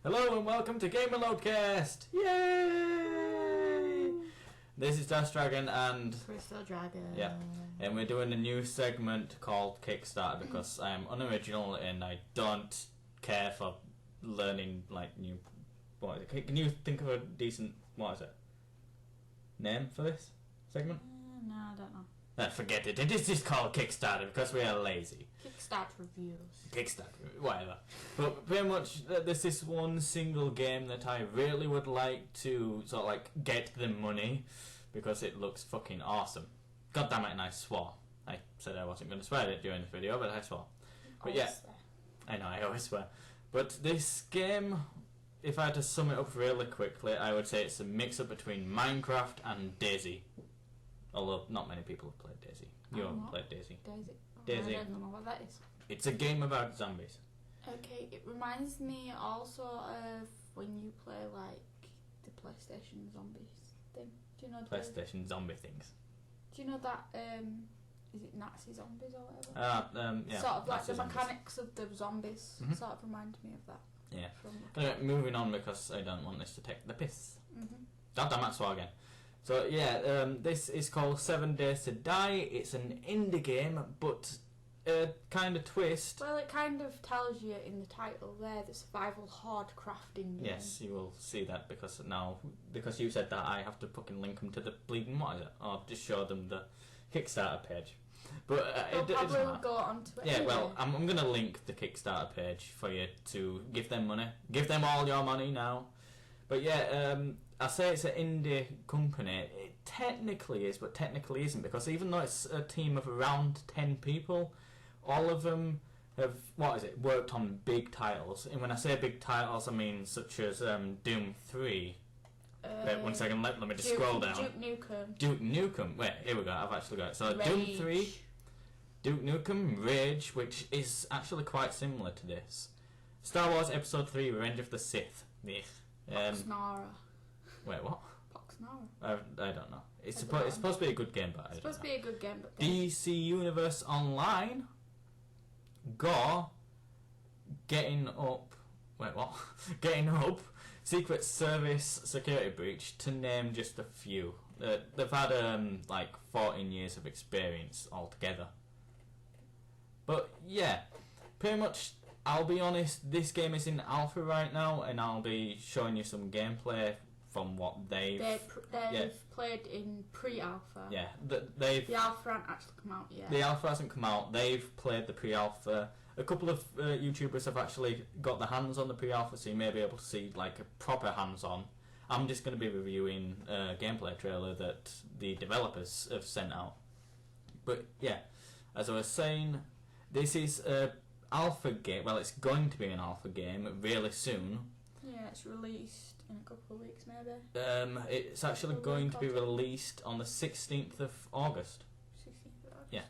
Hello and welcome to GLCast! Yay! This is Dash Dragon and Crystal Dragon. Yeah, and we're doing a new segment called Kickstarter because I am unoriginal and I don't care for learning like new. What is it? Can you think of a decent name for this segment? No, I don't know. Forget it. It is just called Kickstarter because we are lazy. Kickstart reviews. Kickstarter, whatever. But pretty much, there's this one single game that I really would like to sort of like get the money because it looks fucking awesome. God damn it, and I swore. I said I wasn't going to swear it during this video, but I swore. But yeah, I know, I always swear. But this game, if I had to sum it up really quickly, I would say it's a mix-up between Minecraft and Daisy. Although not many people have played Daisy. You haven't played Daisy. Daisy. Daisy. I don't know what that is. It's a game about zombies. Okay, it reminds me also of when you play like the PlayStation Zombies thing. Do you know PlayStation zombie things? Do you know that? Is it Nazi zombies or whatever? Yeah. Sort of like Nazi the zombies. mechanics of the zombies. Mhm. Sort of remind me of that. Yeah. Anyway, moving on because I don't want this to take the piss. God damn it, swore again. So yeah, this is called 7 Days to Die. It's an indie game, but a kind of twist. Well, it kind of tells you in the title there, the survival horde crafting game. Yes, you will see that because you said that, I have to fucking link them to the bleeding what is it, or just show them the Kickstarter page. But They'll probably go onto it. Yeah, anyway. well, I'm going to link the Kickstarter page for you to give them money. Give them all your money now. But yeah, I say it's an indie company. It technically is, but technically isn't, because even though it's a team of around 10 people, all of them have worked on big titles. And when I say big titles, I mean such as Doom 3. Wait, 1 second, let me just scroll down. Duke Nukem. Wait, here we go. I've actually got it. So Rage. Doom 3, Duke Nukem, Rage, which is actually quite similar to this. Star Wars Episode 3, Revenge of the Sith. Poxnara. Wait, what? Poxnara. I don't know. It's supposed to be a good game, but it's supposed to be a good game, but DC Universe Online, Gore, Getting Up. Wait, what? Getting Up, Secret Service Security Breach, to name just a few. They've had like 14 years of experience altogether. But yeah, pretty much. I'll be honest, this game is in alpha right now, and I'll be showing you some gameplay from what they've played in pre-alpha. Yeah, the alpha hasn't actually come out yet. The alpha hasn't come out. They've played the pre-alpha. A couple of YouTubers have actually got their hands on the pre-alpha, so you may be able to see like a proper hands-on. I'm just going to be reviewing a gameplay trailer that the developers have sent out. But yeah, as I was saying, this is a alpha game. Well, it's going to be an alpha game really soon. Yeah, it's released in a couple of weeks maybe. It's actually going to be released on the 16th of August. 16th of August? Yeah.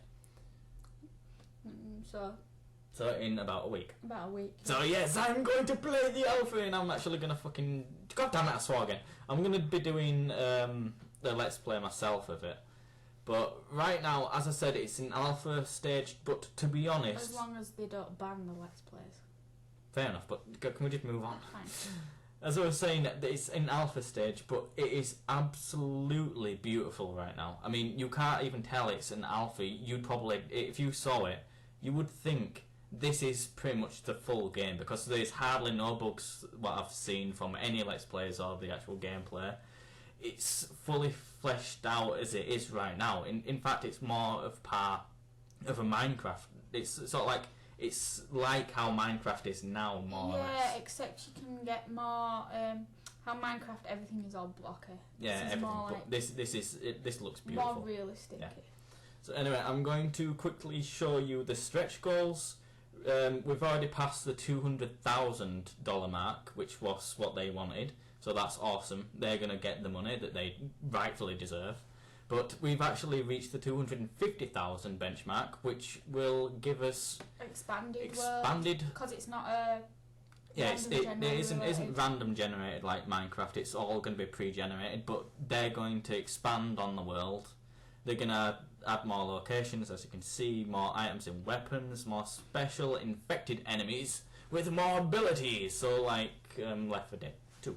So in about a week. About a week. So yes, I'm going to play the alpha, and I'm actually going to fucking... God damn it, I swore again. I'm going to be doing the Let's Play myself of it. But right now, as I said, it's in alpha stage, but to be honest... As long as they don't ban the Let's Plays. Fair enough, but can we just move on? Fine. As I was saying, it's in alpha stage, but it is absolutely beautiful right now. I mean, you can't even tell it's an alpha. You'd probably, if you saw it, you would think this is pretty much the full game, because there's hardly no bugs what I've seen from any Let's Plays or the actual gameplay. It's fully fleshed out as it is right now. In fact, it's more of par of a Minecraft. It's sort of like, it's like how Minecraft is now, more or less. Yeah, except you can get more. How Minecraft, everything is all blocky. Yeah, everything. More like this looks beautiful. More realistic. Yeah. So anyway, I'm going to quickly show you the stretch goals. We've already passed the $200,000 mark, which was what they wanted. So that's awesome. They're going to get the money that they rightfully deserve. But we've actually reached the 250,000 benchmark, which will give us expanded because it's not a it isn't random generated like Minecraft. It's all going to be pre-generated, but they're going to expand on the world. They're going to add more locations, as you can see, more items and weapons, more special infected enemies with more abilities. So like Left 4 Dead 2.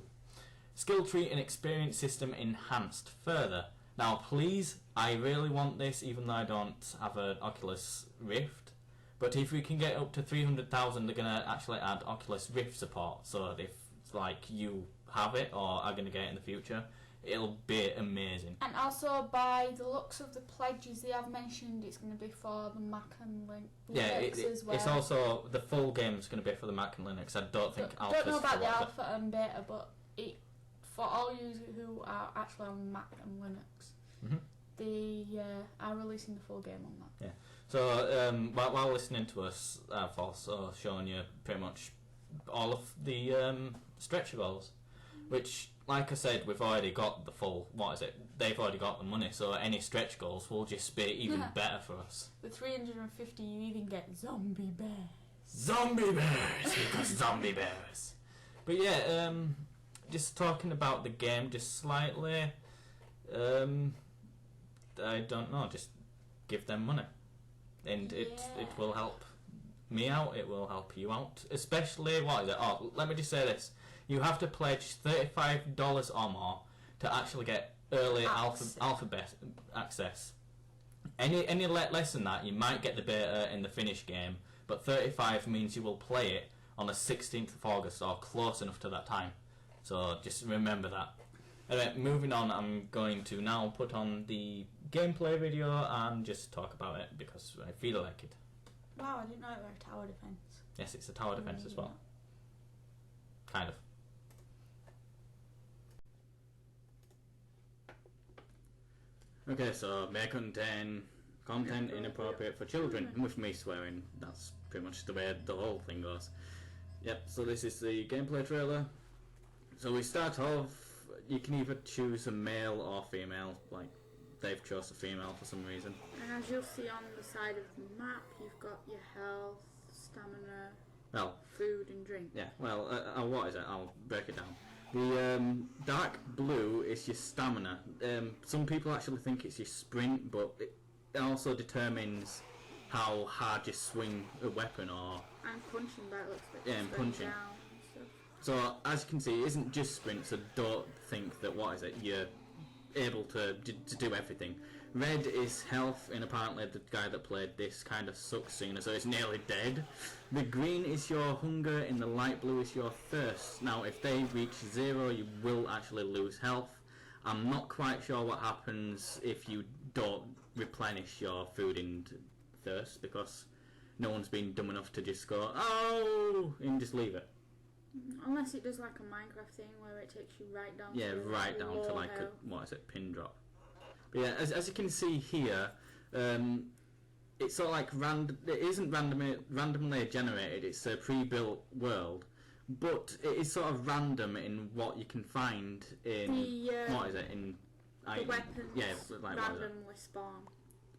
Skill tree and experience system enhanced further. Now, please, I really want this, even though I don't have an Oculus Rift. But if we can get up to 300,000, they're gonna actually add Oculus Rift support. So if like you have it or are gonna get it in the future, it'll be amazing. And also, by the looks of the pledges, they have mentioned it's going to be for the Mac and Linux as well. It's also the full game's going to be for the Mac and Linux. I don't think Alpha's don't know about the for Alpha and Beta, but for all you who are actually on Mac and Linux, they are releasing the full game on that. Yeah. So while listening to us, I've also shown you pretty much all of the stretch goals, which, like I said, we've already got the full, they've already got the money, so any stretch goals will just be even better for us. With 350 you even get zombie bears. Zombie bears! Because zombie bears! But yeah, just talking about the game just slightly, I don't know, just give them money. And it will help me out, it will help you out. Especially, let me just say this. You have to pledge $35 or more to actually get early alphabet access. Any less than that, you might get the beta in the finished game, but 35 means you will play it on the 16th of August or close enough to that time. So just remember that. Anyway, moving on, I'm going to now put on the gameplay video and just talk about it because I feel like it. Wow, I didn't know it was a tower defense. Yes, it's a tower defense as well. Kind of. Okay, so may contain content inappropriate for children, with me swearing. That's pretty much the way the whole thing goes. Yep, so this is the gameplay trailer. So we start off, you can either choose a male or female, like they've chose a female for some reason. And as you'll see on the side of the map, you've got your health, stamina, food and drink. Yeah, well, what is it? I'll break it down. The dark blue is your stamina. Some people actually think it's your sprint, but it also determines how hard you swing a weapon or... And punching, by it looks like. Yeah, and punching. Down and stuff. So, as you can see, it isn't just sprint, so don't think that, you're able to do everything. Red is health, and apparently the guy that played this kind of sucks sooner, so it's nearly dead. The green is your hunger, and the light blue is your thirst. Now, if they reach 0, you will actually lose health. I'm not quite sure what happens if you don't replenish your food and thirst, because no one's been dumb enough to just go, oh, and just leave it. Unless it does like a Minecraft thing where it takes you right down to right down to like a pin drop. But yeah, as you can see here, it's sort of like it isn't randomly generated. It's a pre-built world, but it is sort of random in what you can find in the weapons. Yeah, like randomly spawn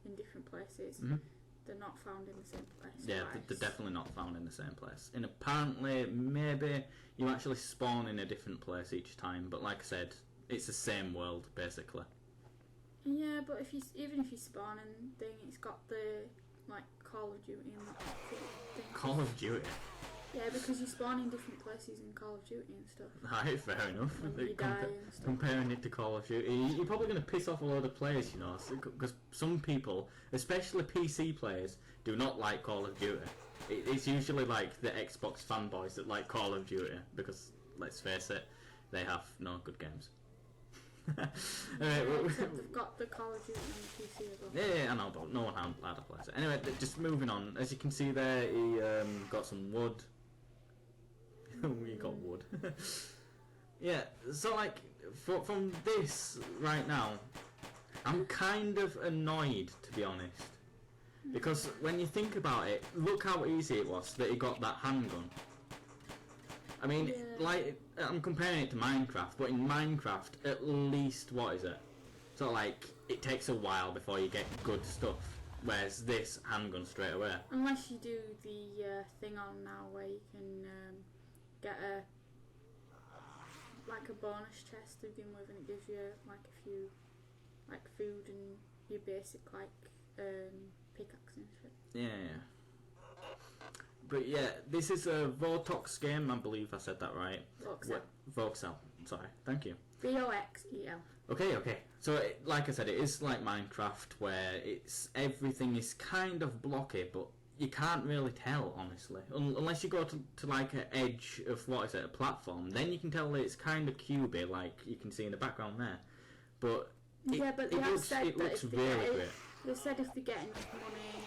in different places. Mm-hmm. They're not found in the same place. Yeah, they're definitely not found in the same place. And apparently, maybe you actually spawn in a different place each time. But like I said, it's the same world basically. Yeah, but even if you spawn and thing, it's got the like Call of Duty and that sort of thing. Call of Duty. Yeah, because you spawn in different places in Call of Duty and stuff. Right, fair enough. And you die and stuff. Comparing it to Call of Duty, you're probably going to piss off a lot of players, you know, because some people, especially PC players, do not like Call of Duty. It's usually like the Xbox fanboys that like Call of Duty, because, let's face it, they have no good games. Except they've got the Call of Duty on the PC as well. Yeah, I know, but no one had a play it. Anyway, just moving on. As you can see there, he got some wood. We got wood. Yeah, so like, from this right now, I'm kind of annoyed, to be honest. Because when you think about it, look how easy it was that he got that handgun. I mean, like, I'm comparing it to Minecraft, but in Minecraft, at least, So, like, it takes a while before you get good stuff, whereas this, handgun straight away. Unless you do the thing on now where you can get a bonus chest to begin with, and it gives you, like, a few, like, food and your basic, like, pickaxe and shit. Yeah. But yeah, this is a Vortox game, I believe I said that right. Voxel. Voxel, sorry, thank you. Voxel. Okay. So, like I said, it is like Minecraft, where everything is kind of blocky, but you can't really tell, honestly. Unless you go to like an edge of, a platform, then you can tell that it's kind of cubey, like you can see in the background there. But it looks really great. They said if they get enough money,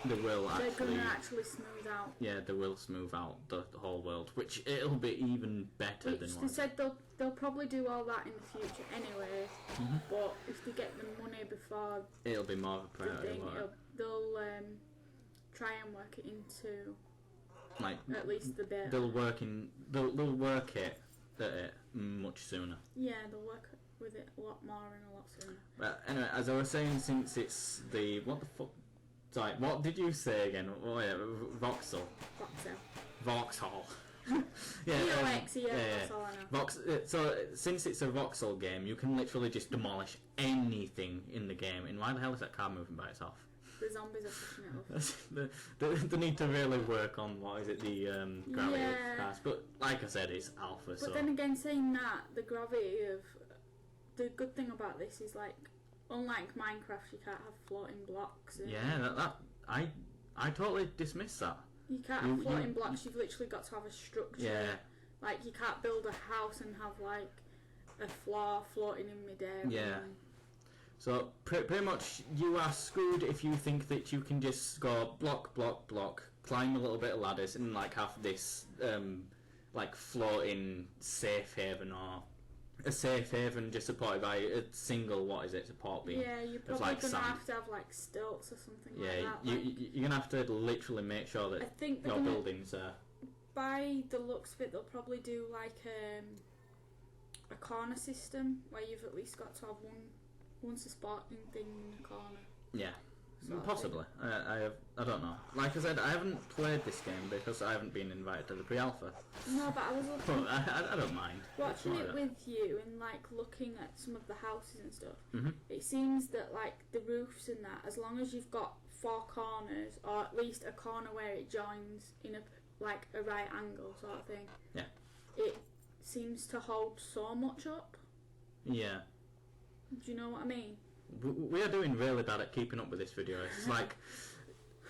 they will they're actually... going to actually smooth out. Yeah, they will smooth out the whole world, which it'll be even better than what... They said they'll probably do all that in the future anyway, but if they get the money before... It'll be more of a priority, they'll try and work it into... Like, at least the bit. They'll work it much sooner. Yeah, they'll work with it a lot more and a lot sooner. But anyway, as I was saying, since it's the... What the fuck? Sorry, what did you say again? Oh yeah, Voxel. Vauxhall. Yeah, that's all I know. So since it's a Voxel game, you can literally just demolish anything in the game. And why the hell is that car moving by itself? The zombies are pushing it off. They need to really work on the gravity of cars. But like I said, it's alpha. But then again, saying that, the gravity of... The good thing about this is, like, unlike Minecraft, you can't have floating blocks. I totally dismiss that. You can't have floating blocks, you've literally got to have a structure. Yeah. Like, you can't build a house and have, like, a floor floating in midair. Yeah. So, pretty much, you are screwed if you think that you can just go block, climb a little bit of ladders and, like, have this, like, floating safe haven or... A safe haven just supported by a single, support beam. Yeah, you're probably like going to have to have like stilts or something like that. Yeah, you're going to have to literally make sure that your buildings are... By the looks of it, they'll probably do like a corner system where you've at least got to have one supporting thing in a corner. Yeah. Possibly. I don't know. Like I said, I haven't played this game because I haven't been invited to the pre-alpha. No, but I was looking... But I don't mind. Watching it with you and like looking at some of the houses and stuff, it seems that like the roofs and that, as long as you've got 4 corners, or at least a corner where it joins in a right angle sort of thing, it seems to hold so much up. Yeah. Do you know what I mean? We are doing really bad at keeping up with this video. It's like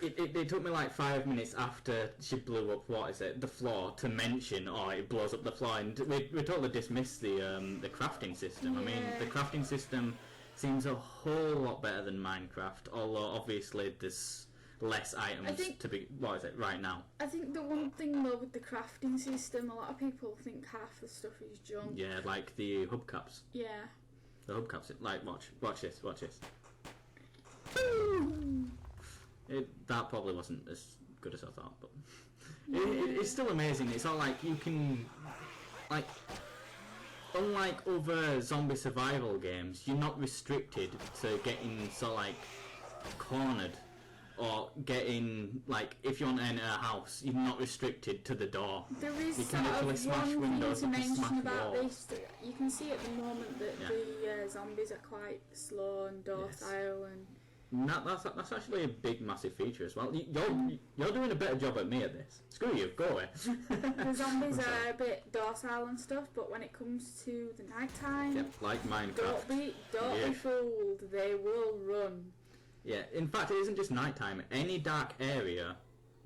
it took me like 5 minutes after she blew up the floor to mention it blows up the floor, and we totally dismissed the crafting system. Yeah. I mean, the crafting system seems a whole lot better than Minecraft, although obviously there's less items to be right now. I think the one thing though with the crafting system, a lot of people think half the stuff is junk. Yeah, like the hubcaps. Yeah. The hubcaps, like, watch this. That probably wasn't as good as I thought, but it's still amazing. It's all like you can, like, unlike other zombie survival games, you're not restricted to getting cornered or getting, like, if you want to enter a house, you're not restricted to the door. There is you can literally smash windows, to mention about walls. this. You can see at the moment that the zombies are quite slow and docile, and that's actually a big, massive feature as well. You're doing a better job at me at this. Screw you, go away. The zombies are a bit docile and stuff, but when it comes to the night time, like Minecraft, don't be fooled. They will run. Yeah, in fact, it isn't just nighttime. Any dark area,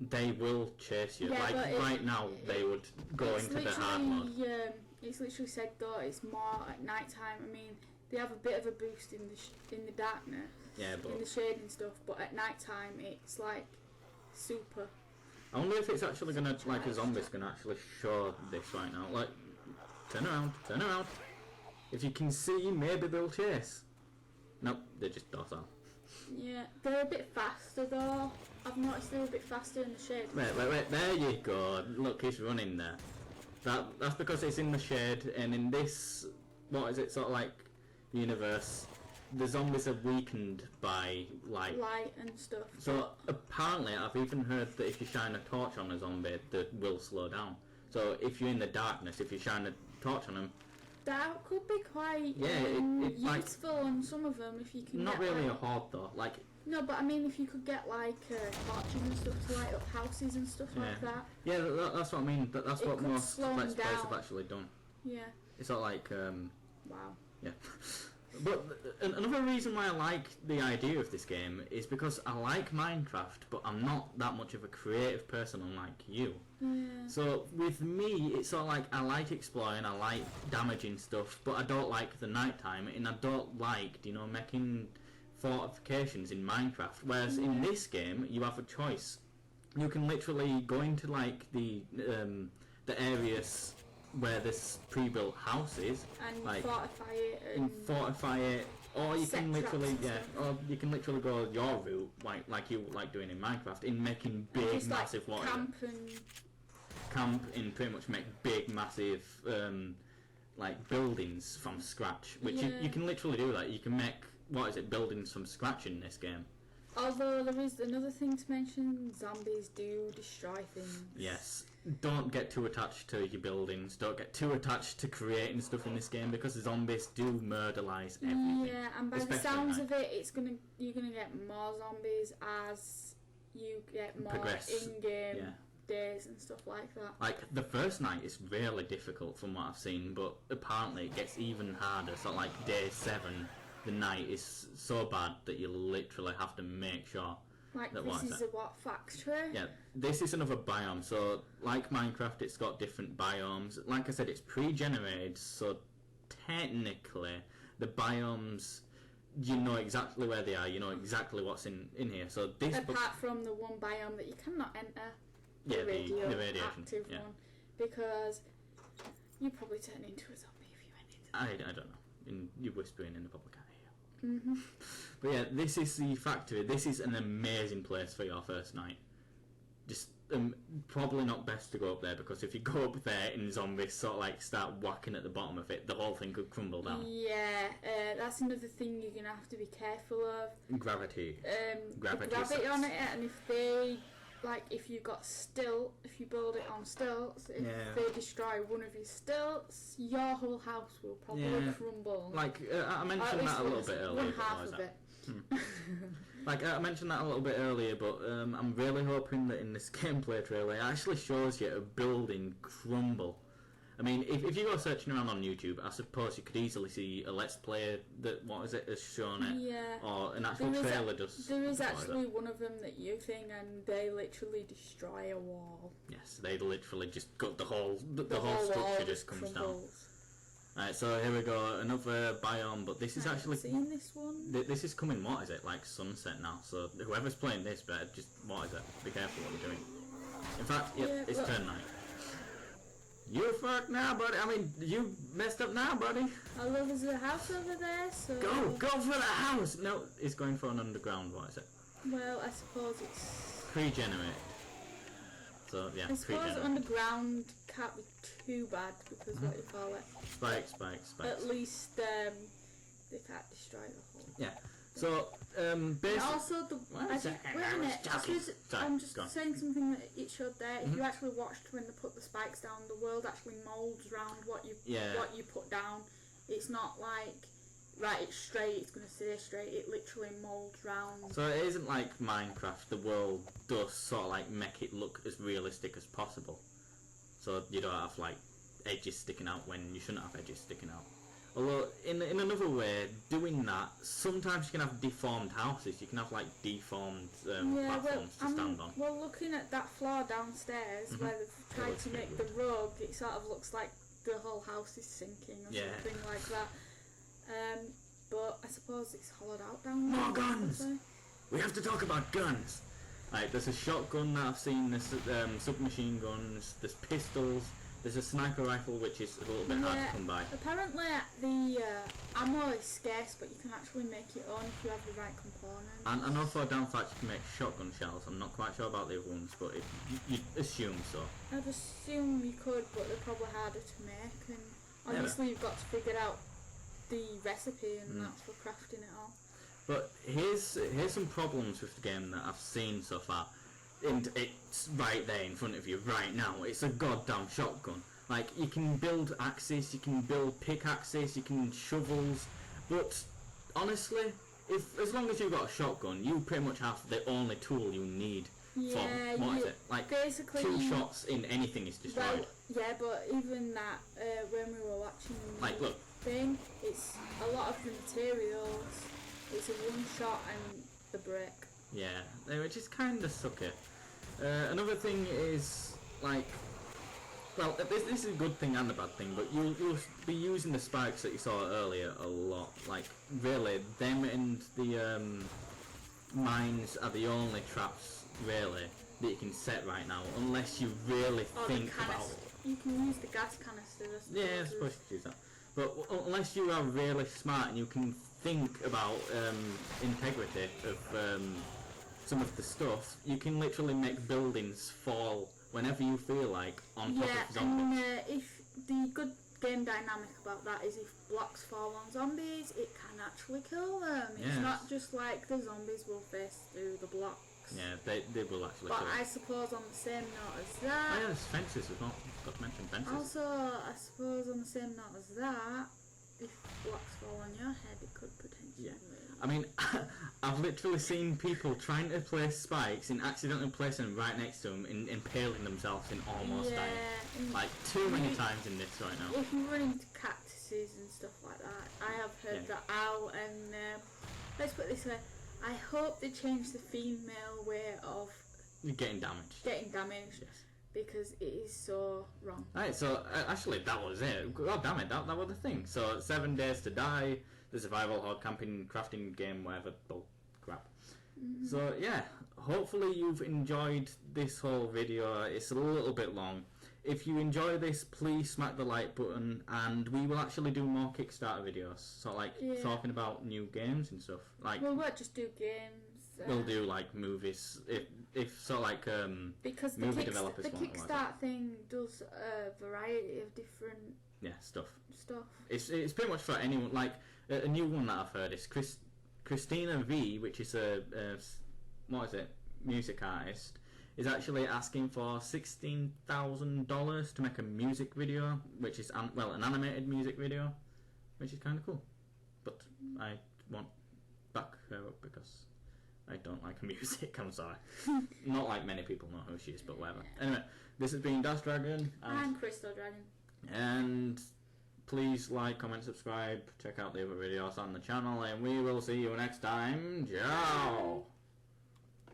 they will chase you. Yeah, right now, they would go into the hard mode. It's literally said though it's more at nighttime. I mean, they have a bit of a boost in the darkness, in the shade and stuff. But at nighttime, it's like super. I wonder if it's actually gonna a zombie's gonna actually show this right now. Like, turn around. If you can see, maybe they'll chase. Nope, they're just docile. Yeah, they're a bit faster though. I've noticed they're a bit faster in the shade. Wait, there you go. Look, he's running there. That's because it's in the shade, and in this, universe, the zombies are weakened by light. Light and stuff. So apparently, I've even heard that if you shine a torch on a zombie, they will slow down. So if you're in the darkness, if you shine a torch on them, that could be quite useful on some of them if you can. Not really a horde though. Like No, but I mean, if you could get like torches and stuff to light up houses and stuff like that. Yeah, that's what I mean. That's what most Let's Plays have actually done. Yeah. It's not like. Wow. Yeah. But another reason why I like the idea of this game is because I like Minecraft, but I'm not that much of a creative person unlike you. Yeah. So with me, it's sort of like I like exploring, I like damaging stuff, but I don't like the nighttime, and I don't like, making fortifications in Minecraft. Whereas in this game, you have a choice. You can literally go into like the areas where this pre-built house is, and like fortify it, or you can literally go your route, like you like doing in Minecraft, in making big massive camp and pretty much make big massive like buildings from scratch, which you can literally do that. You can make buildings from scratch in this game. Although there is another thing to mention, zombies do destroy things. Yes. Don't get too attached to your buildings. Don't get too attached to creating stuff in this game, because zombies do murderlize everything. Yeah, and by the sounds of it, you're gonna get more zombies as you get more in-game days and stuff like that. Like the first night is really difficult from what I've seen, but apparently it gets even harder. So like day 7, the night is so bad that you literally have to make sure. Like this is a factory? Yeah, this is another biome. So like Minecraft, it's got different biomes. Like I said, it's pre-generated, so technically the biomes, you know exactly where they are. You know exactly what's in here. So this apart from the one biome that you cannot enter, the radiation active one, because you probably turn into a zombie if you went into that. I don't know. You're whispering in the public eye. Mm-hmm. But yeah, this is the factory. This is an amazing place for your first night. Just probably not best to go up there, because if you go up there and zombies sort of like start whacking at the bottom of it, the whole thing could crumble down. Yeah, that's another thing you're gonna have to be careful of. Gravity. Gravity on it, and if you got stilt, if you build it on stilts, if they destroy one of your stilts, your whole house will probably crumble. Like I mentioned that a little bit earlier. One half of it. Like I mentioned that a little bit earlier, but I'm really hoping that in this gameplay trailer it actually shows you a building crumble. I mean, if you go searching around on YouTube, I suppose you could easily see a Let's Play that has shown it, or an actual trailer just. There is actually one of them that you think, and they literally destroy a wall. Yes, they literally just got the whole structure just comes down. Right, so here we go, another biome, but this is actually. Seen this one? This is coming. What is it? Like sunset now. So whoever's playing this, better just what is it? Be careful what you're doing. In fact, it's turn night. You fuck now, buddy. I mean, you messed up now, buddy. Although there's a house over there, so. Go for the house. No, it's going for an underground. What is it? Well, I suppose it's pre-generate. So yeah, I suppose underground can't be too bad, because what you call it? Spikes. At least they can't destroy the whole. Yeah. So basically. Also I'm just saying something that it showed there. If you actually watched when they put the spikes down, the world actually moulds around what you put down. It's not like it's straight, it's going to stay straight. It literally moulds round. So it isn't like Minecraft. The world does sort of like make it look as realistic as possible. So you don't have like edges sticking out when you shouldn't have edges sticking out. Although in another way, doing that, sometimes you can have deformed houses. You can have like deformed platforms to stand on. Well, looking at that floor downstairs where they've tried to make the rug, it sort of looks like the whole house is sinking or something like that. But I suppose it's hollowed out down there. More guns! We have to talk about guns! Right, there's a shotgun that I've seen, there's submachine guns, there's pistols, there's a sniper rifle which is a little bit hard to come by. Apparently the ammo is scarce, but you can actually make your own if you have the right components. And I know for a damn fact you can make shotgun shells. I'm not quite sure about the other ones, but you'd assume so. I'd assume you could, but they're probably harder to make, and obviously you've got to figure out the recipe, and that's for crafting it all. But here's some problems with the game that I've seen so far. And it's right there in front of you right now. It's a goddamn shotgun. Like, you can build axes, you can build pickaxes, you can shovels, but honestly, if as long as you've got a shotgun, you pretty much have the only tool you need. Yeah, what is it? Like basically 2 shots in anything is destroyed. Well, yeah, but even that, when we were watching Like, look. thing, it's a lot of the materials. It's a one shot and the brick. Yeah, which is kind of sucky. Another thing is like, well, this is a good thing and a bad thing, but you'll be using the spikes that you saw earlier a lot. Like, really, them and the mines are the only traps really that you can set right now, unless you really think about it. You can use the gas canisters. Yeah, I suppose you could use that. But unless you are really smart and you can think about integrity of some of the stuff, you can literally make buildings fall whenever you feel like on top of zombies. And if the good game dynamic about that is if blocks fall on zombies, it can actually kill them. It's not just like the zombies will face through the blocks. Yeah, they will actually But kill I them. suppose on the same note as that... Oh yeah, there's fences as well. Got to mention fences. Also, I suppose on the same note as that, if blocks fall on your head, it could potentially... I mean, I've literally seen people trying to place spikes and accidentally placing them right next to them and impaling themselves and almost dying. Like, too many times in this right now. If you run into cactuses and stuff like that, I have heard that out, and let's put it this way, I hope they change the female way of... Getting damaged. Yes. Because it is so wrong. Right, so actually that was it. God damn it, that was the thing. So 7 Days to Die, the survival horde camping crafting game, whatever bull crap. Mm-hmm. So yeah, hopefully you've enjoyed this whole video. It's a little bit long. If you enjoy this, please smack the like button, and we will actually do more Kickstarter videos. So like talking about new games and stuff. Like we won't just do games. We'll do like movies, if sort of like because movie developers. The Kickstart thing does a variety of different stuff. It's pretty much for anyone. Like a new one that I've heard is Christina V, which is a what is it, music artist, is actually asking for $16,000 to make a music video, which is an animated music video, which is kind of cool. But I won't back her up because I don't like her music, I'm sorry. Not like many people know who she is, but whatever. Anyway, this has been Das Dragon. I'm Crystal Dragon. And please like, comment, subscribe, check out the other videos on the channel, and we will see you next time. Ciao!